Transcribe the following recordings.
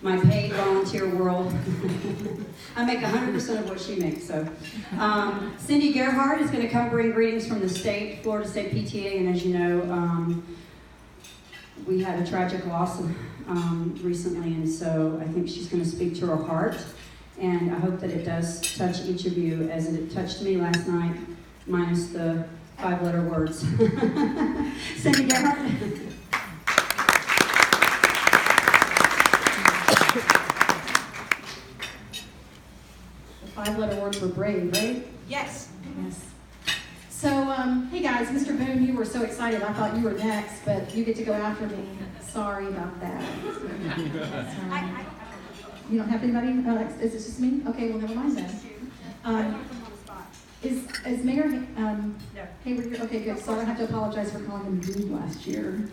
my paid volunteer world. I make 100% of what she makes. So, Cindy Gerhardt is going to come bring greetings from the state, Florida State PTA, and as you know, we had a tragic loss recently, and so I think she's going to speak to her heart, and I hope that it does touch each of you as it touched me last night, minus the 5-letter words. Cindy Gerhardt. The 5-letter words were brave, right? Yes. Yes. So, hey guys, Mr. Boone, you were so excited. I thought you were next, but you get to go after me. Sorry about that. You don't have anybody? Is it just me? Okay, well, never mind then. Is Mayor Hayward here? Okay, good. So I don't have to apologize for calling him dude last year.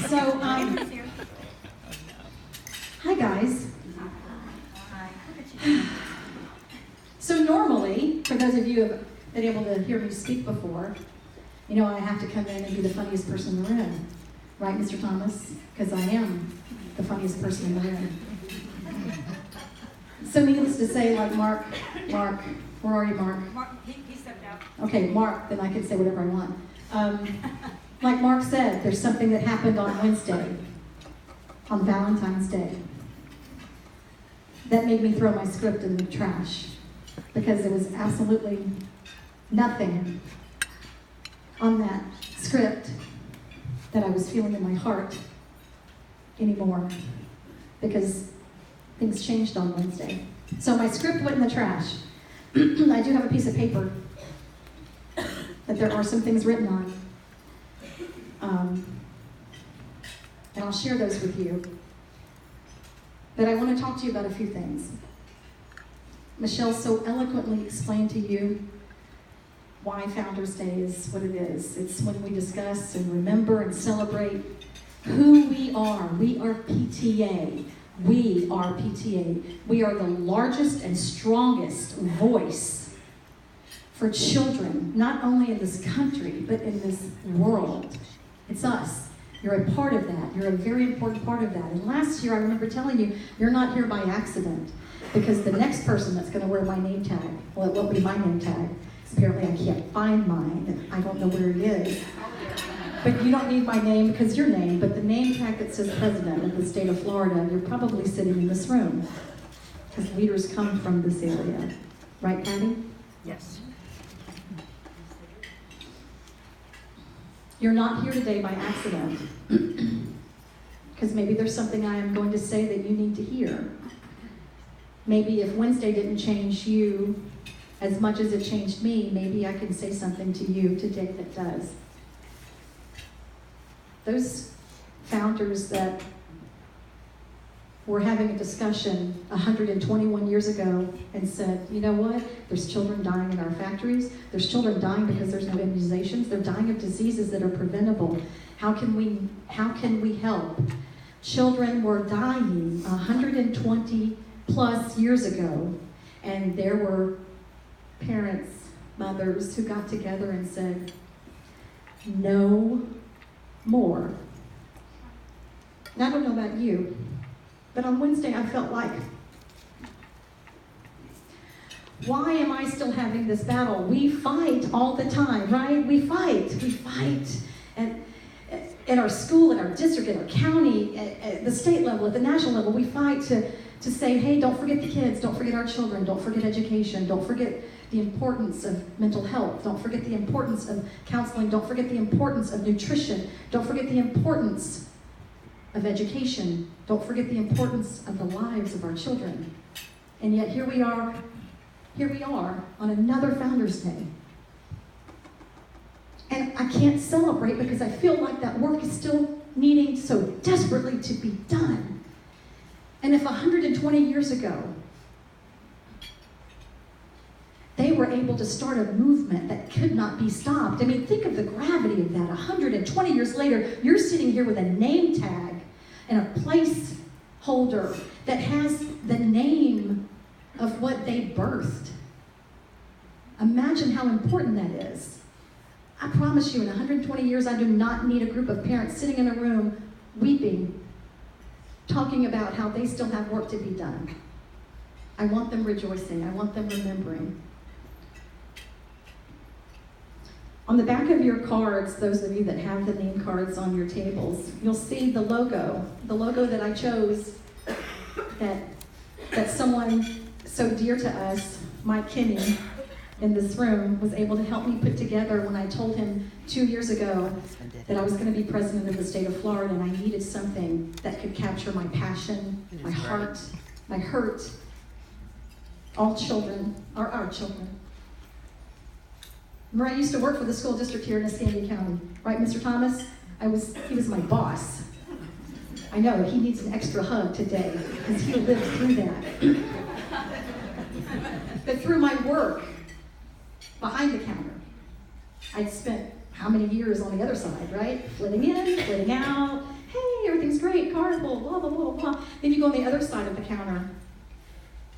So, hi guys. So normally, for those of you who have been able to hear me speak before, you know I have to come in and be the funniest person in the room. Right, Mr. Thomas? Because I am the funniest person in the room. So needless to say, like Mark, where are you, Mark? Mark, he stepped out. Okay, Mark, then I can say whatever I want. Like Mark said, there's something that happened on Wednesday, on Valentine's Day, that made me throw my script in the trash because there was absolutely nothing on that script that I was feeling in my heart anymore because things changed on Wednesday. So my script went in the trash. I do have a piece of paper that there are some things written on. And I'll share those with you. But I want to talk to you about a few things. Michelle so eloquently explained to you why Founders Day is what it is. It's when we discuss and remember and celebrate who we are. We are PTA. We are PTA. We are the largest and strongest voice for children, not only in this country, but in this world. It's us. You're a part of that. You're a very important part of that. And last year, I remember telling you, you're not here by accident, because the next person that's going to wear my name tag, well, it won't be my name tag, because apparently I can't find mine, and I don't know where it is. But you don't need my name because your name, but the name tag that says President of the state of Florida, you're probably sitting in this room, because leaders come from this area. Right, Patty? Yes. You're not here today by accident, because maybe there's something I am going to say that you need to hear. Maybe if Wednesday didn't change you as much as it changed me, maybe I can say something to you today that does. Those founders that were having a discussion 121 years ago and said, you know what, there's children dying in our factories, there's children dying because there's no immunizations, they're dying of diseases that are preventable. How can we help? Children were dying 120 plus years ago, and there were parents, mothers who got together and said, no more. Now, I don't know about you, but on Wednesday I felt like, why am I still having this battle? We fight all the time, right? We fight. And at our school, in our district, in our county, at the state level, at the national level, we fight to say, hey, don't forget the kids, don't forget our children, don't forget education, don't forget the importance of mental health, don't forget the importance of counseling, don't forget the importance of nutrition, don't forget the importance of education, don't forget the importance of the lives of our children. And yet here we are on another Founders Day. And I can't celebrate because I feel like that work is still needing so desperately to be done. And if 120 years ago, they were able to start a movement that could not be stopped. I mean, think of the gravity of that. 120 years later, you're sitting here with a name tag and a placeholder that has the name of what they birthed. Imagine how important that is. I promise you, in 120 years, I do not need a group of parents sitting in a room weeping talking about how they still have work to be done. I want them rejoicing. I want them remembering. On the back of your cards, those of you that have the name cards on your tables, you'll see the logo that I chose, that someone so dear to us, Mike Kinney, in this room, was able to help me put together when I told him 2 years ago that I was going to be president of the state of Florida, and I needed something that could capture my passion, my heart, my hurt. All children are our children. Remember, I used to work for the school district here in Escambia County, right, Mr. Thomas? He was my boss. I know, he needs an extra hug today, because he lived through that. But through my work, behind the counter, I'd spent how many years on the other side, right? Flitting in, flitting out, hey, everything's great, carnival, blah, blah, blah, blah. Then you go on the other side of the counter,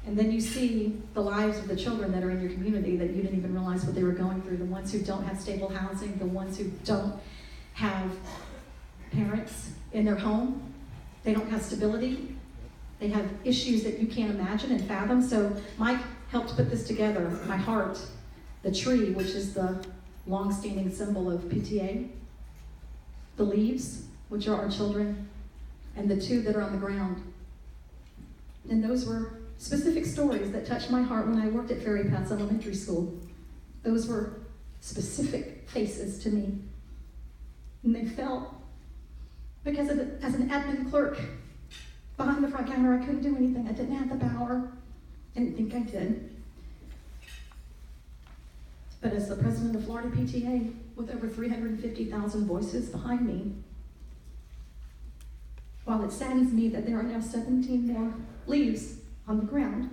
and then you see the lives of the children that are in your community that you didn't even realize what they were going through, the ones who don't have stable housing, the ones who don't have parents in their home, they don't have stability, they have issues that you can't imagine and fathom. So Mike helped put this together. My heart, the tree, which is the long-standing symbol of PTA, the leaves, which are our children, and the two that are on the ground. And those were specific stories that touched my heart when I worked at Ferry Pass Elementary School. Those were specific faces to me. And they felt, because as an admin clerk behind the front counter, I couldn't do anything. I didn't have the power. I didn't think I did. But as the president of Florida PTA, with over 350,000 voices behind me, while it saddens me that there are now 17 more leaves on the ground,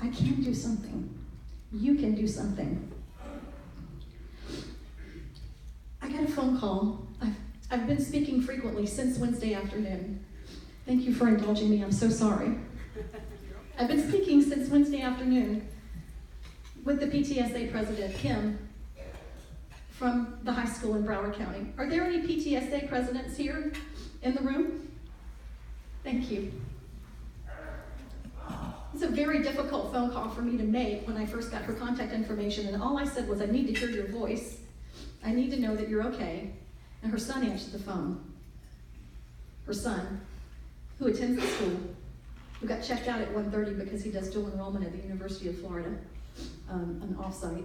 I can do something. You can do something. I got a phone call. I've been speaking frequently since Wednesday afternoon. Thank you for indulging me. I'm so sorry. I've been speaking since Wednesday afternoon with the PTSA president, Kim, from the high school in Broward County. Are there any PTSA presidents here in the room? Thank you. It's a very difficult phone call for me to make when I first got her contact information, and all I said was, I need to hear your voice. I need to know that you're okay. And her son answered the phone. Her son, who attends the school, who got checked out at 1:30 because he does dual enrollment at the University of Florida, an offsite.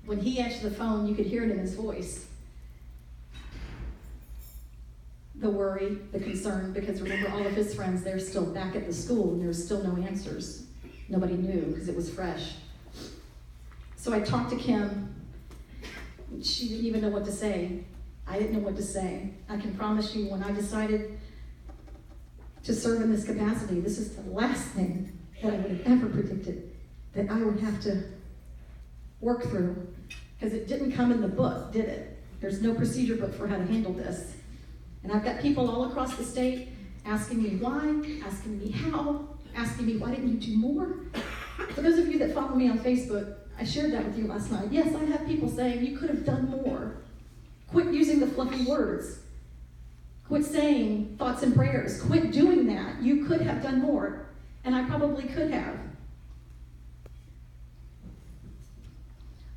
When he answered the phone, you could hear it in his voice. The worry, the concern, because remember, all of his friends, they're still back at the school and there's still no answers. Nobody knew because it was fresh. So I talked to Kim. She didn't even know what to say. I didn't know what to say. I can promise you, when I decided to serve in this capacity, this is the last thing that I would have ever predicted that I would have to work through, because it didn't come in the book, did it? There's no procedure book for how to handle this. And I've got people all across the state asking me why, asking me how, asking me why didn't you do more? For those of you that follow me on Facebook, I shared that with you last night. Yes, I have people saying you could have done more. Quit using the fluffy words. Quit saying thoughts and prayers. Quit doing that. You could have done more. And I probably could have.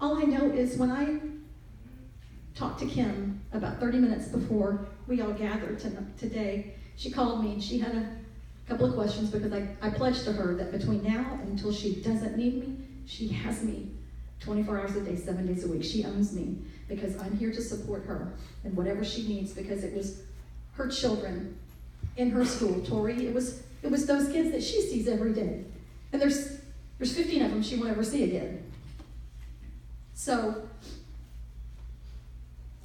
All I know is when I talked to Kim about 30 minutes before we all gathered today, she called me and she had a couple of questions, because I pledged to her that between now and until she doesn't need me, she has me 24 hours a day, 7 days a week. She owns me, because I'm here to support her in whatever she needs, because it was her children in her school, Tori. It was those kids that she sees every day. And there's 15 of them she won't ever see again. So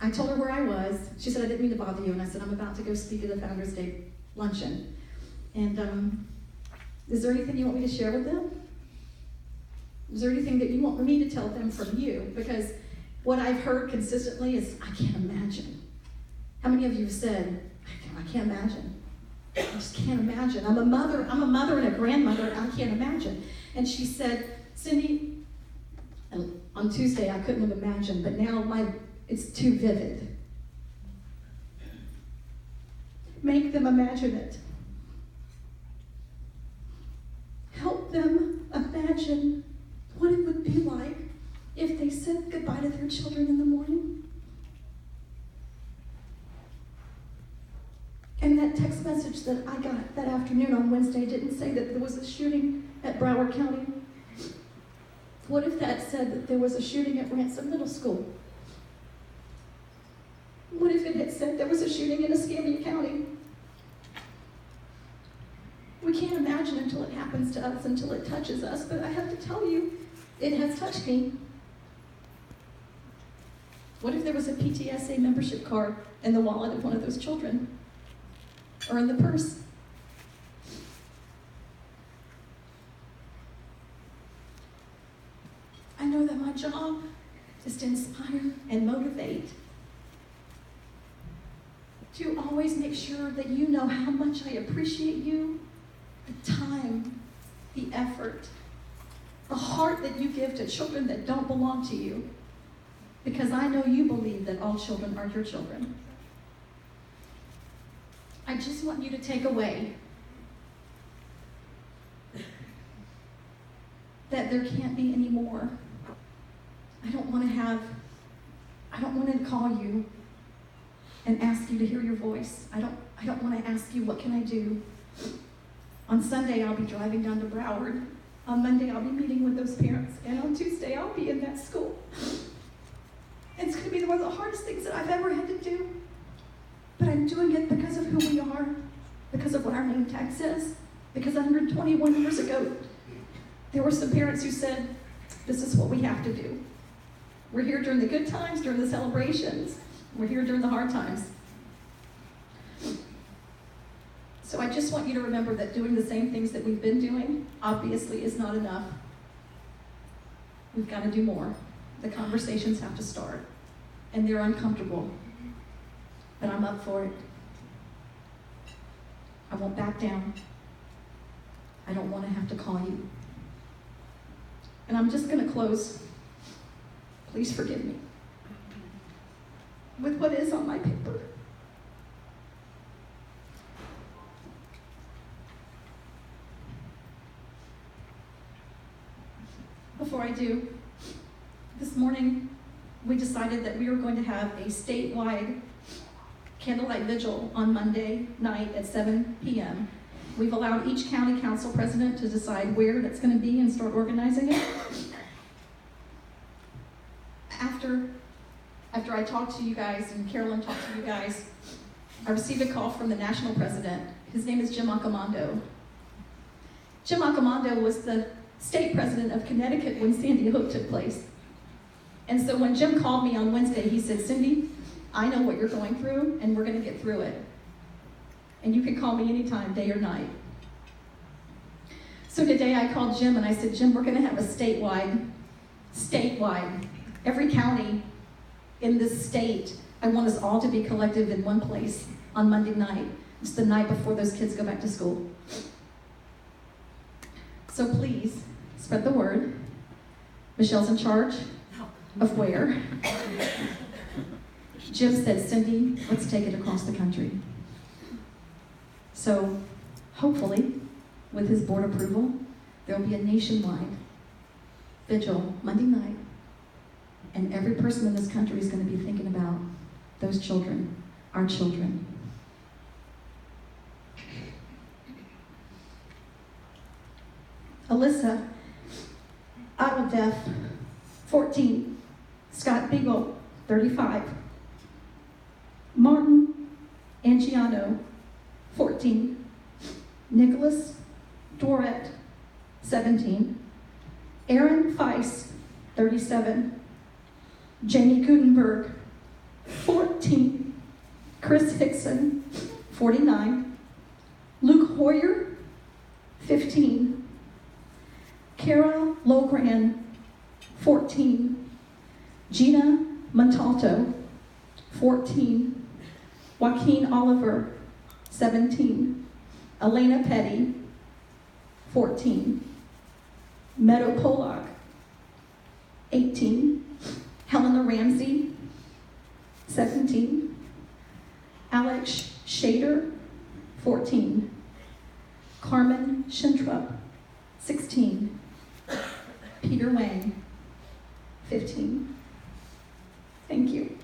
I told her where I was. She said, I didn't mean to bother you. And I said, I'm about to go speak at the Founders Day luncheon. And is there anything you want me to share with them? Is there anything that you want me to tell them from you? Because what I've heard consistently is, I can't imagine. How many of you have said, I can't imagine. I just can't imagine. I'm a mother and a grandmother, I can't imagine. And she said, Cindy, and on Tuesday I couldn't have imagined, but now it's too vivid. make them imagine it. Help them imagine what it would be like if they said goodbye to their children in the morning. And that text message that I got that afternoon on Wednesday didn't say that there was a shooting at Broward County. What if that said that there was a shooting at Ransom Middle School? What if it had said there was a shooting in Escambia County? We can't imagine until it happens to us, until it touches us, but I have to tell you, it has touched me. What if there was a PTSA membership card in the wallet of one of those children? Or in the purse? I know that my job is to inspire and motivate, to always make sure that you know how much I appreciate you, the time, the effort, the heart that you give to children that don't belong to you, because I know you believe that all children are your children. I just want you to take away that there can't be any more. I don't want to call you and ask you to hear your voice. I don't want to ask you, what can I do? On Sunday, I'll be driving down to Broward. On Monday, I'll be meeting with those parents. And on Tuesday, I'll be in that school. And it's going to be one of the hardest things that I've ever had to do. But I'm doing it because of who we are, because of what our name tag says. Because 121 years ago, there were some parents who said, this is what we have to do. We're here during the good times, during the celebrations. We're here during the hard times. So I just want you to remember that doing the same things that we've been doing, obviously, is not enough. We've got to do more. The conversations have to start. And they're uncomfortable. But I'm up for it. I won't back down. I don't want to have to call you. And I'm just going to close. Please forgive me. With what is on my paper. Before I do, this morning we decided that we were going to have a statewide candlelight vigil on Monday night at 7 p.m. We've allowed each county council president to decide where that's going to be and start organizing it. After I talked to you guys and Carolyn talked to you guys, I received a call from the national president. His name is Jim Accomando. Jim Accomando was the state president of Connecticut when Sandy Hook took place. And so when Jim called me on Wednesday, he said, Cindy, I know what you're going through, and we're going to get through it. And you can call me anytime, day or night. So today I called Jim and I said, Jim, we're going to have a statewide, every county in this state, I want us all to be collective in one place on Monday night. It's the night before those kids go back to school. So please, spread the word. Michelle's in charge of where. Jim said, Cindy, let's take it across the country. So hopefully, with his board approval, there will be a nationwide vigil Monday night, and every person in this country is going to be thinking about those children, our children. Alyssa, auto deaf, 14. Scott Beagle, 35. Martin Angiano, 14. Nicholas Doret, 17. Aaron Feiss, 37. Jamie Gutenberg, 14. Chris Hickson, 49. Luke Hoyer, 15. Kara Logran, 14. Gina Montalto, 14. Joaquin Oliver, 17. Elena Petty, 14. Meadow Pollock, 18. Helena Ramsey, 17. Alex Shader, 14. Carmen Schentrup, 16. Peter Wang, 15. Thank you.